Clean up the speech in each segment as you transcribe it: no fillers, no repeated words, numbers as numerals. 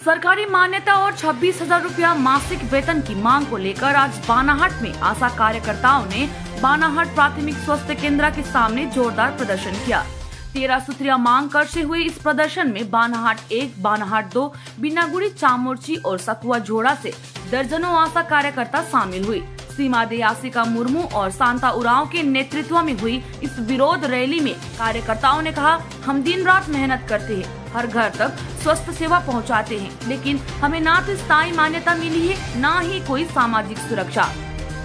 सरकारी मान्यता और 26,000 रुपया मासिक वेतन की मांग को लेकर आज बानाहट में आशा कार्यकर्ताओं ने बानाहट प्राथमिक स्वास्थ्य केंद्र के सामने जोरदार प्रदर्शन किया। 13 सूत्रीय मांग करते हुए इस प्रदर्शन में बानाहट 1, बानाहट 2, बिनागुड़ी, चामोर्ची और सकुआ झोड़ा से दर्जनों आशा कार्यकर्ता शामिल हुई। सीमा दे आसिका मुर्मू और शांता उरांव के नेतृत्व में हुई इस विरोध रैली में कार्यकर्ताओं ने कहा, हम दिन रात मेहनत करते हैं, हर घर तक स्वास्थ्य सेवा पहुंचाते हैं, लेकिन हमें ना तो स्थायी मान्यता मिली है, ना ही कोई सामाजिक सुरक्षा।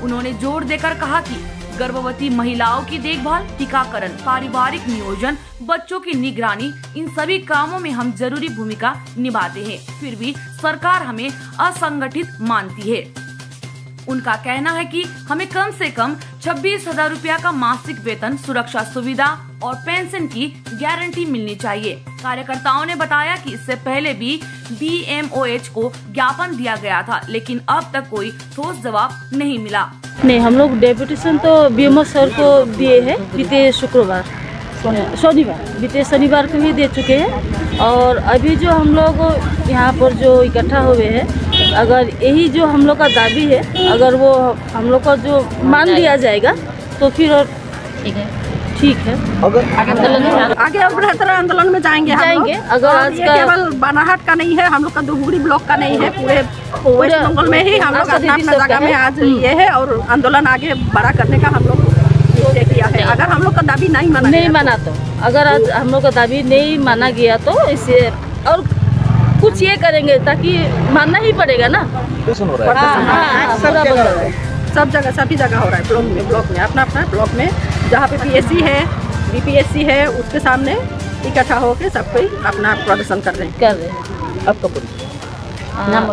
उन्होंने जोर देकर कहा कि गर्भवती महिलाओं की देखभाल, टीकाकरण, पारिवारिक नियोजन, बच्चों की निगरानी, इन सभी कामों में हम जरूरी भूमिका निभाते हैं, फिर भी सरकार हमें असंगठित मानती है। उनका कहना है कि हमें कम से कम 26,000 रुपया का मासिक वेतन, सुरक्षा सुविधा और पेंशन की गारंटी मिलनी चाहिए। कार्यकर्ताओं ने बताया कि इससे पहले भी BMOH को ज्ञापन दिया गया था, लेकिन अब तक कोई ठोस जवाब नहीं मिला। नहीं, हम लोग डेपुटेशन तो BMO सर को दिए हैं, बीते शनिवार को ही दे चुके हैं। और अभी जो हम लोग यहाँ पर जो इकट्ठा हुए हैं, अगर यही जो हम लोग का दाबी है, अगर वो हम लोग का जो मान लिया जाएगा तो फिर और ठीक है, आगे और बेहतर आंदोलन में जाएंगे। अगर आज का केवल बानाहट का नहीं है, हम लोग का दुबुगड़ी ब्लॉक का नहीं है, पूरे वेस्ट बंगाल में ही हम लोग अपना जगह में आज लिए है और आंदोलन आगे बड़ा करने का हम लोग किया है। अगर हम लोग का दाबी नहीं माना तो अगर आज हम लोग का दाबी नहीं माना गया तो इसे और कुछ ये करेंगे, ताकि मानना ही पड़ेगा ना। सब जगह सभी जगह हो रहा है, ब्लॉक में अपना ब्लॉक में जहाँ पे PSC है, BPSC है, उसके सामने इकट्ठा होकर सब कोई अपना प्रदर्शन कर रहे हैं। आपका परिचय?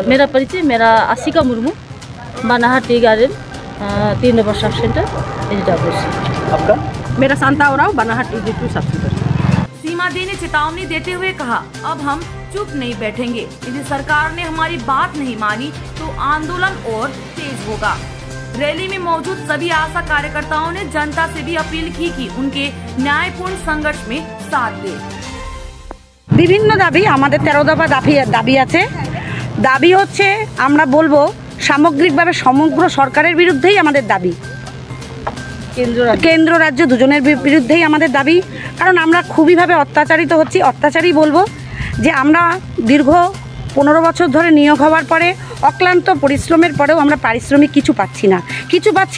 मेरा परिचय, मेरा Asika Murmu, Banahat tea garden 3 number sub centre. आपका? मेरा Shanta Oraon, बानाहट EG2 sub centre. सीमा दे ने चेतावनी देते हुए कहा, अब हम चुप नहीं बैठेंगे, यदि सरकार ने हमारी बात नहीं मानी तो आंदोलन और तेज होगा। रैली में मौजूद सभी आशा कार्यकर्ताओं ने जनता से भी अपील की कि उनके न्यायपूर्ण संघर्ष में साथ दे। বিভিন্ন দাবি আমাদের 13 দফা দাবি আছে। দাবি হচ্ছে আমরা বলবো সামগ্রিকভাবে সমগ্র সরকারের বিরুদ্ধেই আমাদের দাবি, কেন্দ্র রাজ্য দুজনের বিরুদ্ধেই আমাদের দাবি। কারণ আমরা খুবইভাবে অত্যাচারিত হচ্ছি। অত্যাচারই বলবো যে আমরা দীর্ঘ 15 বছর ধরে নিয়োগ হওয়ার পরে অক্লান্ত পরিশ্রমের পরেও আমরা পারিশ্রমিক কিছু পাচ্ছি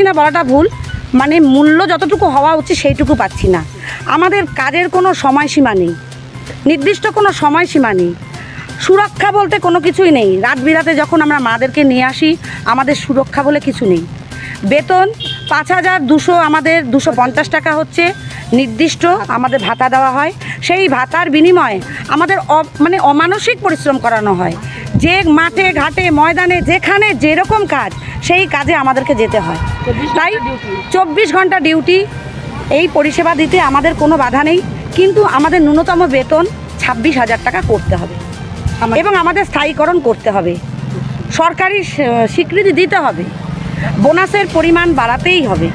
না বলাটা ভুল, মানে মূল্য যতটুকু হওয়া উচিত সেইটুকু পাচ্ছি না। আমাদের কাজের কোনো সময়সীমা নেই, নির্দিষ্ট কোনো সময়সীমা নেই, সুরক্ষা বলতে কোনো কিছুই নেই। রাত বিরাতে যখন আমরা মাদেরকে নিয়ে আসি, আমাদের সুরক্ষা বলে কিছু নেই। বেতন 5,200, আমাদের 250 টাকা হচ্ছে নির্দিষ্ট আমাদের ভাতা দেওয়া হয়। সেই ভাতার বিনিময়ে আমাদের মানে অমানসিক পরিশ্রম করানো হয়। যে মাঠে ঘাটে ময়দানে যেখানে যেরকম কাজ, সেই কাজে আমাদেরকে যেতে হয়। তাই 24 ঘন্টা ডিউটি, এই পরিষেবা দিতে আমাদের কোনো বাধা নেই, কিন্তু আমাদের ন্যূনতম বেতন 26,000 টাকা করতে হবে এবং আমাদের স্থায়ীকরণ করতে হবে, সরকারি স্বীকৃতি দিতে হবে, বোনাসের পরিমাণ বাড়াতেই হবে।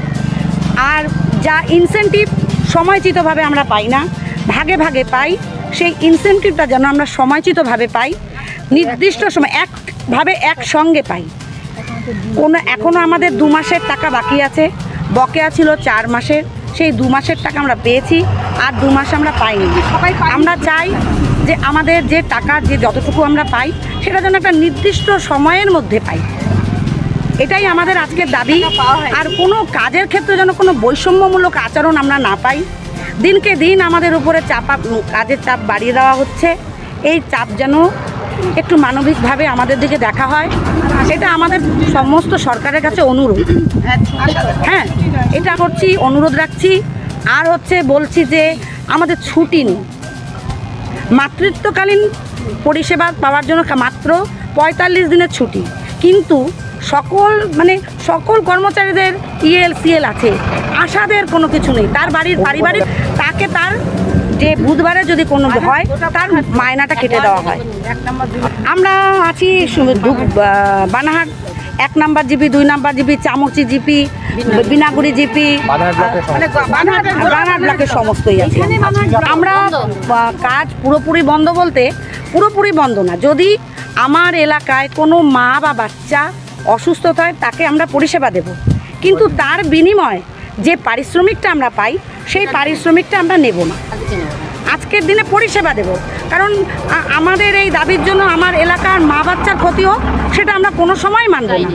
আর যা ইনসেন্টিভ সময়চিতভাবে আমরা পাই না, ভাগে ভাগে পাই, সেই ইনসেন্টিভটা যেন আমরা সময়চিতভাবে পাই, নির্দিষ্ট সময় একভাবে একসঙ্গে পাই। এখনও আমাদের 2 মাসের টাকা বাকি আছে, বকেয়া ছিল 4 মাসের, সেই 2 মাসের টাকা আমরা পেয়েছি, আর 2 মাস আমরা পাইনি। আমরা চাই যে আমাদের যে টাকা যে যতটুকু আমরা পাই সেটা যেন একটা নির্দিষ্ট সময়ের মধ্যে পাই, এটাই আমাদের আজকের দাবি। আর কোনো কাজের ক্ষেত্রে যেন কোনো বৈষম্যমূলক আচরণ আমরা না পাই। দিনকে দিন আমাদের উপরে কাজের চাপ বাড়িয়ে দেওয়া হচ্ছে, এই চাপ যেন একটু মানবিকভাবে আমাদের দিকে দেখা হয়, এটা আমাদের সমস্ত সরকারের কাছে অনুরোধ। হ্যাঁ, এটা করছি, অনুরোধ রাখছি। আর বলছি যে আমাদের ছুটি নেই, মাতৃত্বকালীন পরিষেবা পাওয়ার জন্য মাত্র 45 দিনের ছুটি, কিন্তু সকল কর্মচারীদের ELCL আছে, আশাদের কোনো কিছু নেই। তার বাড়ির পারিবারিক তাকে তার যে বুধবারে যদি কোনো হয় তার মায়নাটা কেটে দেওয়া হয়। আমরা আছি বানাহাট 1 নম্বর জিপি, 2 নম্বর জিপি, চামচি জিপি, বিনাগুড়ি জিপি, বানাহাট ব্লকের সমস্তই আছে। আমরা কাজ পুরোপুরি বন্ধ বলতে পুরোপুরি বন্ধ না, যদি আমার এলাকায় কোনো মা বা বাচ্চা অসুস্থ হয় তাকে আমরা পরিষেবা দেব, কিন্তু তার বিনিময়ে যে পারিশ্রমিকটা আমরা পাই সেই পারিশ্রমিকটা আমরা নেব না। আজকের দিনে পরিষেবা দেব, কারণ আমাদের এই দাবির জন্য আমার এলাকার মা বাচ্চার ক্ষতি হোক সেটা আমরা কোনো সময় মানব না।